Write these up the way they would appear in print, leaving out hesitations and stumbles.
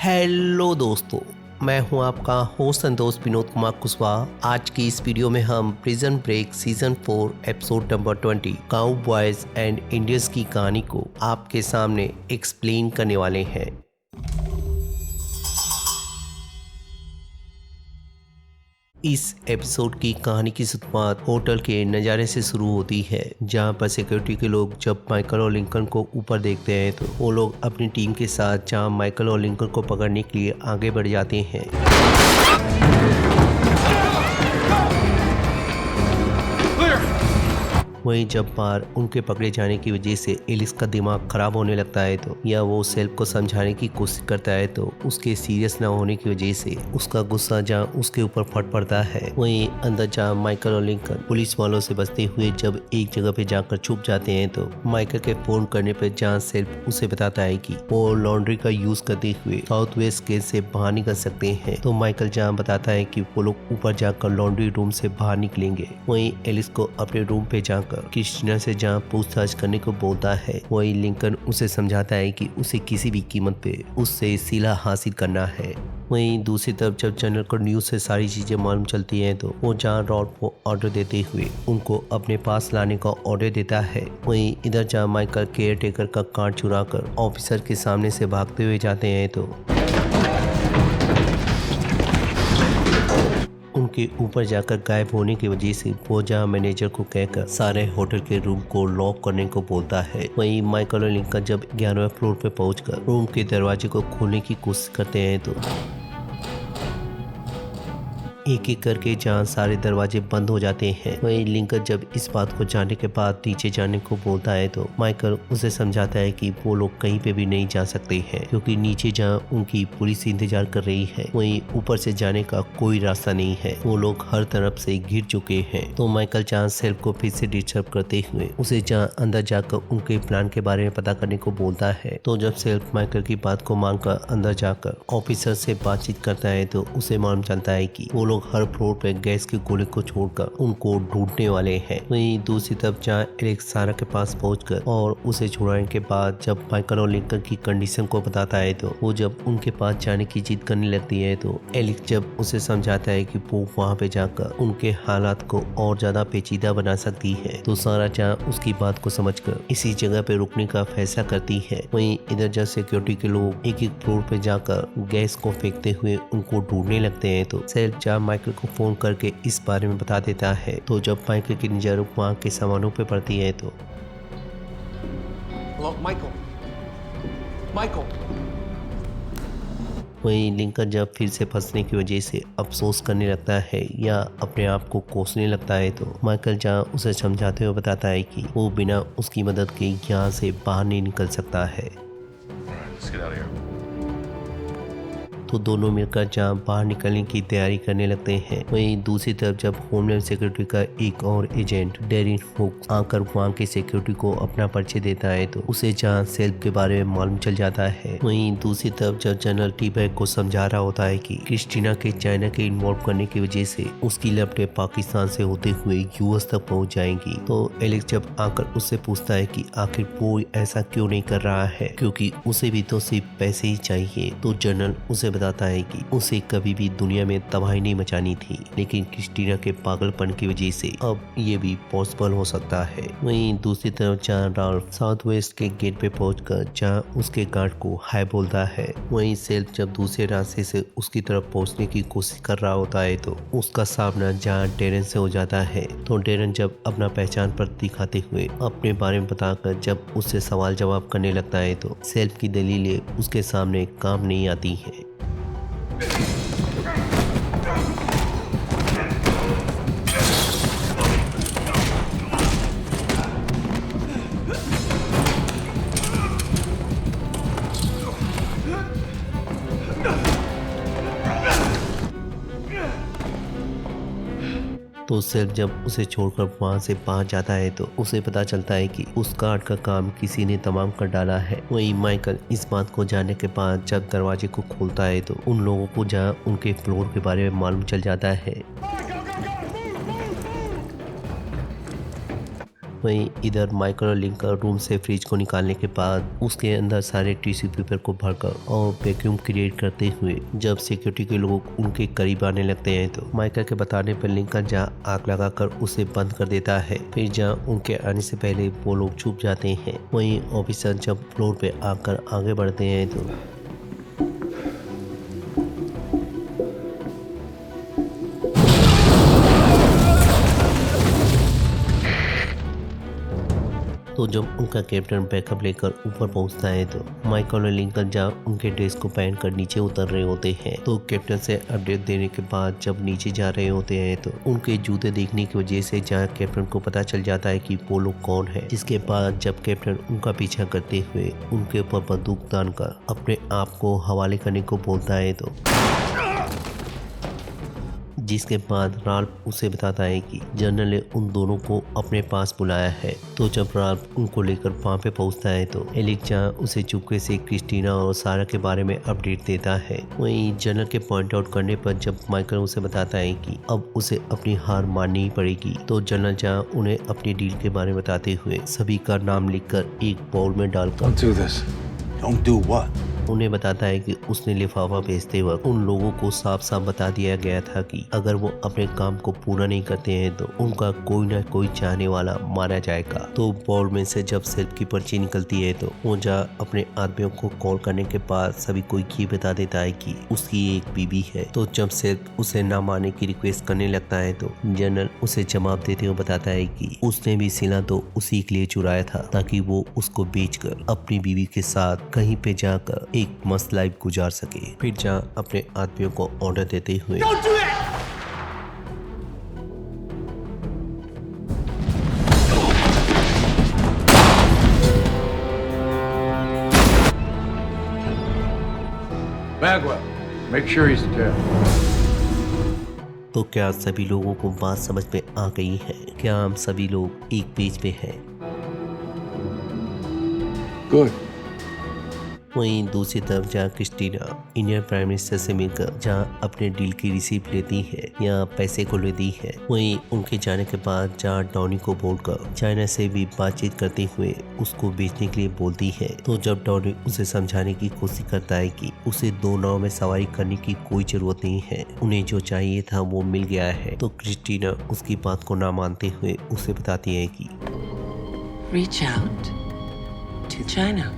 Hello दोस्तों, मैं हूं आपका होस्ट संतोष विनोद कुमार कुशवाहा। आज की इस वीडियो में हम prison break season 4 episode number 20 cowboys and Indians की कहानी को आपके सामने एक्सप्लेन करने वाले हैं। इस एपिसोड की कहानी की शुरुआत होटल के नज़ारे से शुरू होती है, जहां पर सिक्योरिटी के लोग जब माइकल और लिंकन को ऊपर देखते हैं तो वो लोग अपनी टीम के साथ जहां माइकल और लिंकन को पकड़ने के लिए आगे बढ़ जाते हैं। वहीं जब बार उनके पकड़े जाने की वजह से एलिस का दिमाग खराब होने लगता है तो या वो सेल्फ को समझाने की कोशिश करता है तो उसके सीरियस ना होने की वजह से उसका गुस्सा जहाँ उसके ऊपर फट पड़ता है। वहीं अंदर जहाँ माइकल और लिंकन पुलिस वालों से बचते हुए जब एक जगह पे जाकर छुप जाते हैं तो माइकल के फोन करने पर जहाँ सेल्फ उसे बताता है कि वो लॉन्ड्री का यूज करते हुए साउथ वेस्ट गेट से बाहर निकल सकते हैं, तो माइकल जहाँ बताता है कि वो लोग ऊपर जाकर लॉन्ड्री रूम से बाहर निकलेंगे। वहीं एलिस को अपने रूम पे जाकर क्रिस्टीना से जहाँ पूछताछ करने को बोलता है, वहीं लिंकन उसे समझाता है कि उसे किसी भी कीमत पे उससे सिला हासिल करना है। वहीं दूसरी तरफ जब जनरल को न्यूज से सारी चीजें मालूम चलती हैं तो वो जहाँ रॉड को ऑर्डर देते हुए उनको अपने पास लाने का ऑर्डर देता है। वहीं इधर जहाँ माइकल केयर टेकर का कार्ड चुरा कर ऑफिसर के सामने से भागते हुए जाते हैं तो उनके ऊपर जाकर गायब होने की वजह से वो जहाँ मैनेजर को कहकर सारे होटल के रूम को लॉक करने को बोलता है। वहीं माइकल और लिंकन जब 11वें फ्लोर पे पहुंचकर रूम के दरवाजे को खोलने की कोशिश करते हैं तो एक एक करके जहाँ सारे दरवाजे बंद हो जाते हैं। वहीं लिंकन जब इस बात को जानने के बाद नीचे जाने को बोलता है तो माइकल उसे समझाता है कि वो लोग कहीं पे भी नहीं जा सकते हैं, क्योंकि नीचे जहाँ उनकी पुलिस इंतजार कर रही है वहीं ऊपर से जाने का कोई रास्ता नहीं है, वो लोग हर तरफ से घिर चुके हैं। तो माइकल जहाँ सेल्फ को फिर से डिस्टर्ब करते हुए उसे जहाँ अंदर जाकर उनके प्लान के बारे में पता करने को बोलता है। तो जब सेल्फ माइकल की बात को मानकर अंदर जाकर ऑफिसर से बातचीत करता है तो उसे मालूम चलता है कि वो हर फ्लोर पे गैस के गोले को छोड़कर उनको ढूंढने वाले हैं। वहीं दूसरी तरफ जहाँ एलेक्स सारा के पास पहुंचकर और उसे छुड़ाने के बाद जब माइकल और लिंकन की कंडीशन को बताता है तो वो जब उनके पास जाने की जिद करने लगती है तो एलेक्स जब उसे समझाता है कि वो वहाँ पे जाकर उनके हालात को और ज्यादा पेचीदा बना सकती है, तो सारा जहाँ उसकी बात को समझकर इसी जगह पे रुकने का फैसला करती है। वहीं इधर जब सिक्योरिटी के लोग एक एक फ्लोर पे जाकर गैस को फेंकते हुए उनको ढूंढने लगते हैं तो सेल्फ जहाँ माइकल को फोन करके इस बारे में बता देता है। तो जब माइकल की नजर वहाँ के सामानों पे पड़ती है तो वहीं लिंकन जब फिर से फंसने की वजह से अफसोस करने लगता है या अपने आप को कोसने लगता है तो माइकल जहाँ उसे समझाते हुए बताता है कि वो बिना उसकी मदद के यहाँ से बाहर नहीं निकल सकता है। तो दोनों मिलकर जहाँ बाहर निकलने की तैयारी करने लगते हैं। वहीं दूसरी तरफ जब होमलैंड सिक्योरिटी का एक और एजेंट डेरिन हुक आकर वहाँ के सिक्योरिटी को अपना परिचय देता है तो उसे जहाँ सेल्फ के बारे में मालूम चल जाता है। वहीं दूसरी तरफ जब जनरल टीबैग को समझा रहा होता है कि क्रिस्टीना के चाइना के इन्वॉल्व करने की वजह से उसकी लपटें पाकिस्तान से होते हुए यूएस तक पहुँच जाएंगी, तो एलेक्स जब आकर उससे पूछता है कि आखिर वो ऐसा क्यों नहीं कर रहा है, क्योंकि उसे भी तो सिर्फ पैसे ही चाहिए। तो जनरल उसे बताता है कि उसे कभी भी दुनिया में तबाही नहीं मचानी थी, लेकिन क्रिस्टीना के पागलपन की वजह से अब ये भी पॉसिबल हो सकता है। वहीं दूसरी तरफ जहाँ राल्फ साउथ वेस्ट के गेट पे पहुंचकर जहाँ उसके गार्ड को हाय बोलता है, वहीं सेल्फ जब दूसरे रास्ते से उसकी तरफ पहुंचने की कोशिश कर रहा होता है तो उसका सामना जहाँ डेरन से हो जाता है। तो डेरन जब अपना पहचान पत्र दिखाते हुए अपने बारे में बताकर जब उससे सवाल जवाब करने लगता है तो सेल्फ की दलीलें उसके सामने काम नहीं आती है। तो सेल्फ जब उसे छोड़कर वहां से बाहर जाता है तो उसे पता चलता है कि उस कार्ड का काम किसी ने तमाम कर डाला है। वहीं माइकल इस बात को जानने के बाद जब दरवाजे को खोलता है तो उन लोगों को जहां उनके फ्लोर के बारे में मालूम चल जाता है। वहीं इधर माइकल और लिंकन रूम से फ्रिज को निकालने के बाद उसके अंदर सारे टिश्यू पेपर को भरकर और वैक्यूम क्रिएट करते हुए जब सिक्योरिटी के लोग उनके करीब आने लगते हैं तो माइकल के बताने पर लिंकन जहाँ आग लगाकर उसे बंद कर देता है। फिर जहाँ उनके आने से पहले वो लोग छुप जाते हैं। वहीं ऑफिसर जब फ्लोर पे आकर आगे बढ़ते हैं तो जब उनका कैप्टन बैकअप लेकर ऊपर पहुंचता है तो माइकल और लिंकन जहाँ उनके ड्रेस को पहनकर नीचे उतर रहे होते हैं तो कैप्टन से अपडेट देने के बाद जब नीचे जा रहे होते हैं तो उनके जूते देखने की वजह से जहाँ कैप्टन को पता चल जाता है कि वो लोग कौन है। जिसके बाद जब कैप्टन उनका पीछा करते हुए उनके ऊपर बंदूक तान कर अपने आप को हवाले करने को बोलता है तो जिसके बाद राल्फ उसे बताता है कि जनरल ने उन दोनों को अपने पास बुलाया है। तो जब राल्फ उनको लेकर वहाँ पे पहुँचता है तो एलिक जहाँ उसे चुपके से क्रिस्टीना और सारा के बारे में अपडेट देता है। वहीं जनरल के पॉइंट आउट करने पर जब माइकल उसे बताता है कि अब उसे अपनी हार माननी ही पड़ेगी तो जनरल जहाँ उन्हें अपनी डील के बारे में बताते हुए सभी का नाम लिखकर एक बाउल में डालकर उन्हें बताता है कि उसने लिफाफा भेजते वक्त उन लोगों को साफ साफ बता दिया गया था कि अगर वो अपने काम को पूरा नहीं करते हैं तो उनका कोई ना कोई चाहने वाला मारा जाएगा। तो बॉल में से जब सेल्फ की पर्ची निकलती है तो वो जा अपने आदमियों को कॉल करने के बाद सभी को ये बता देता है कि उसकी एक बीबी है। तो जब सेल्फ उसे ना मारने की रिक्वेस्ट करने लगता है तो जनरल उसे जवाब देते हुए बताता है कि उसने भी सिला तो उसी के लिए चुराया था ताकि वो उसको बेचकर अपनी बीबी के साथ कहीं पे जाकर एक मस्त लाइफ गुजार सके। फिर जहाँ अपने आदमियों को ऑर्डर देते हुए Bagwell, make sure he's dead. तो क्या सभी लोगों को बात समझ में आ गई है? क्या हम सभी लोग एक पेज पे हैं? Good. वहीं दूसरी तरफ जहाँ क्रिस्टीना इंडियन प्राइम मिनिस्टर से मिलकर जहाँ अपने डील की रिसीप्ट लेती है या पैसे को लेती है, वहीं उनके जाने के बाद जहाँ डॉनी को बोलकर चाइना से भी बातचीत करते हुए उसको बेचने के लिए बोलती है। तो जब डॉनी उसे समझाने की कोशिश करता है कि उसे दो नाव में सवारी करने की कोई जरूरत नहीं है, उन्हें जो चाहिए था वो मिल गया है, तो क्रिस्टीना उसकी बात को ना मानते हुए उसे बताती है कि Reach out to China.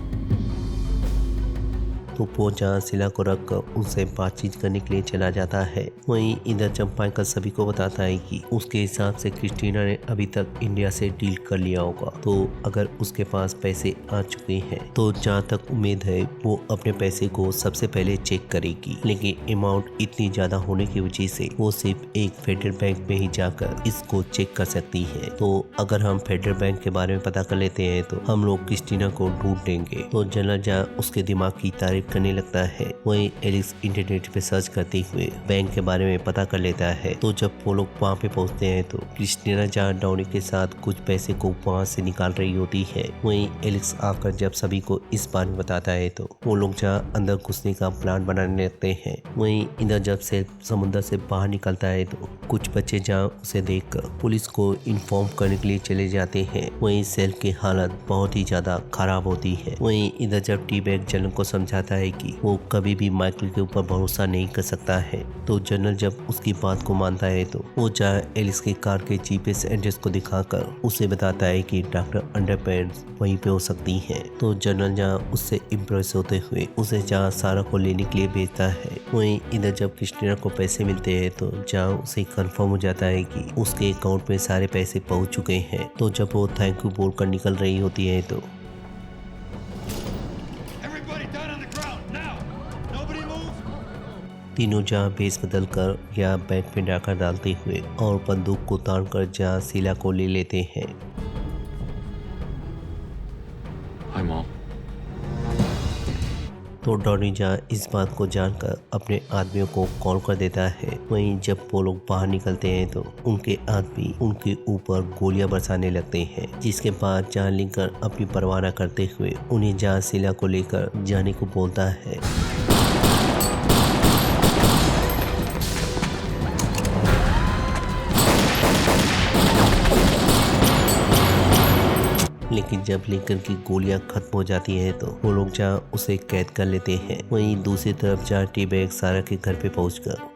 तो वो जहाँ सिला को रखकर उनसे बातचीत करने के लिए चला जाता है। वहीं इधर जब माइकल सभी को बताता है कि उसके हिसाब से क्रिस्टीना ने अभी तक इंडिया से डील कर लिया होगा, तो अगर उसके पास पैसे आ चुके हैं तो जहाँ तक उम्मीद है वो अपने पैसे को सबसे पहले चेक करेगी, लेकिन अमाउंट इतनी ज्यादा होने की वजह से वो सिर्फ एक फेडरल बैंक में ही जाकर इसको चेक कर सकती है। तो अगर हम फेडरल बैंक के बारे में पता कर लेते हैं तो हम लोग क्रिस्टीना को ढूंढ लेंगे। तो जनरल जहाँ उसके दिमाग की तारीफ करने लगता है, वहीं एलिक्स इंटरनेट पे सर्च करते हुए बैंक के बारे में पता कर लेता है। तो जब वो लोग वहाँ पे पहुँचते हैं तो क्रिस्टीना जहाँ डॉनी के साथ कुछ पैसे को वहाँ से निकाल रही होती है, वहीं एलिक्स आकर जब सभी को इस बारे में बताता है तो वो लोग जहाँ अंदर घुसने का प्लान बनाने लगते हैं। वहीं इधर जब से समुद्र से बाहर निकलता है तो कुछ बच्चे जहाँ उसे देखकर पुलिस को इन्फॉर्म करने के लिए चले जाते हैं। वहीं सेल्फ की हालत बहुत ही ज्यादा खराब होती है। वहीं इधर जब टी बैग जनरल को समझाता है कि वो कभी भी माइकल के ऊपर भरोसा नहीं कर सकता है, तो जनरल जब उसकी बात को मानता है तो वो जहाँ एलिस की कार के जीपीएस एड्रेस को दिखाकर उसे बताता है कि डॉक्टर अंडरपैंट्स वहीं पे हो सकती है। तो जनरल जहाँ उससे इम्प्रेस होते हुए उसे जहाँ सारा को लेने के लिए भेजता है। वहीं इधर जब क्रिस्टीना को पैसे मिलते हैं तो जहाँ उसे कंफर्म हो जाता है कि उसके अकाउंट में सारे पैसे पहुंच चुके हैं। तो जब वो थैंक यू बोलकर निकल रही होती है तो तीनों जहाँ भेस बदल कर या बैग में डाकर डालते हुए और बंदूक को तान कर जहाँ शीला को ले लेते हैं। तो डॉनी जहाँ इस बात को जानकर अपने आदमियों को कॉल कर देता है। वहीं जब वो लोग बाहर निकलते हैं तो उनके आदमी उनके ऊपर गोलियां बरसाने लगते हैं, जिसके बाद जहाँ लिंकन अपनी परवाह न करते हुए उन्हें जहाँ शीला को लेकर जाने को बोलता है। लेकिन जब लिंकन की गोलियां खत्म हो जाती हैं तो वो लोग जहाँ उसे कैद कर लेते हैं, वहीं दूसरी तरफ जहाँ टी-बैग सारा के घर पे पहुंचकर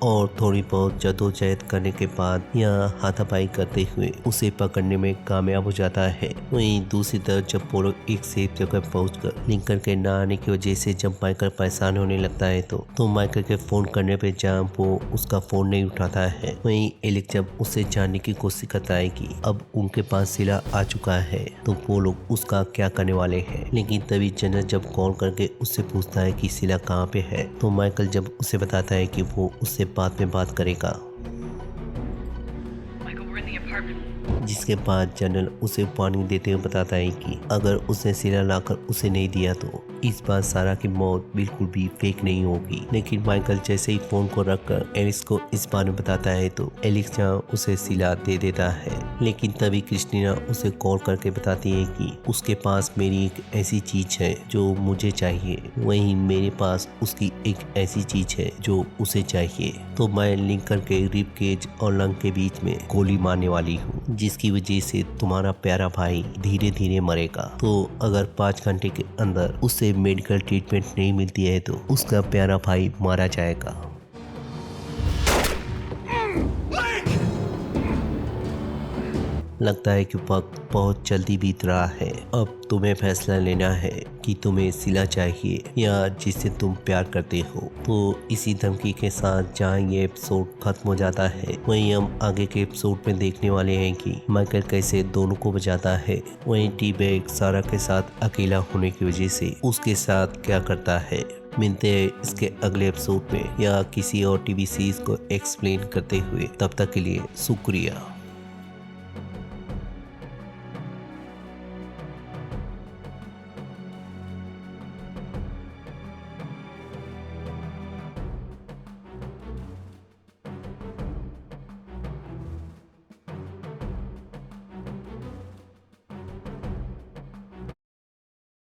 और थोड़ी बहुत जद्दोजहद करने के बाद यहाँ हाथापाई करते हुए उसे पकड़ने में कामयाब हो जाता है। वहीं दूसरी तरफ जब वो लोग एक सेफ जगह पहुंचकर लिंकन के ना आने की वजह से जब माइकल परेशान होने लगता है तो माइकल के फोन करने पे जब वो उसका फोन नहीं उठाता है, वहीं एलेक्स जब उससे जानने की कोशिश करता है कि अब उनके पास सिला आ चुका है तो वो लोग उसका क्या करने वाले हैं। लेकिन तभी जनरल जब कॉल करके उससे पूछता है कि सिला कहाँ पे है तो माइकल जब उसे बताता है कि वो उससे बाद में बात करेगा, जिसके बाद जनरल उसे वार्निंग देते हुए बताता है कि अगर उसने सिला लाकर उसे नहीं दिया तो इस बार सारा की मौत बिल्कुल भी फेक नहीं होगी। लेकिन माइकल जैसे ही फोन को रखकर एलिक्स को इस बारे में बताता है तो एलिक्स जहाँ उसे सिला दे देता है। लेकिन तभी क्रिस्टीना उसे कॉल करके बताती है कि उसके पास मेरी एक ऐसी चीज है जो मुझे चाहिए, वहीं मेरे पास उसकी एक ऐसी चीज है जो उसे चाहिए। तो मैं लिंकन के रिब केज और लंग के बीच में गोली मारने वाली हूँ, जिसकी वजह से तुम्हारा प्यारा भाई धीरे धीरे मरेगा। तो अगर 5 घंटे के अंदर उसे मेडिकल ट्रीटमेंट नहीं मिलती है तो उसका प्यारा भाई मारा जाएगा। लगता है कि वक्त बहुत जल्दी बीत रहा है। अब तुम्हें फैसला लेना है कि तुम्हें सिला चाहिए या जिससे तुम प्यार करते हो। तो इसी धमकी के साथ जहाँ ये एपिसोड खत्म हो जाता है, वहीं हम आगे के एपिसोड में देखने वाले हैं कि माइकल कैसे दोनों को बचाता है, वहीं टी-बैग सारा के साथ अकेला होने की वजह से उसके साथ क्या करता है। मिलते हैं इसके अगले एपिसोड में या किसी और टीवी सीरीज को एक्सप्लेन करते हुए। तब तक के लिए शुक्रिया।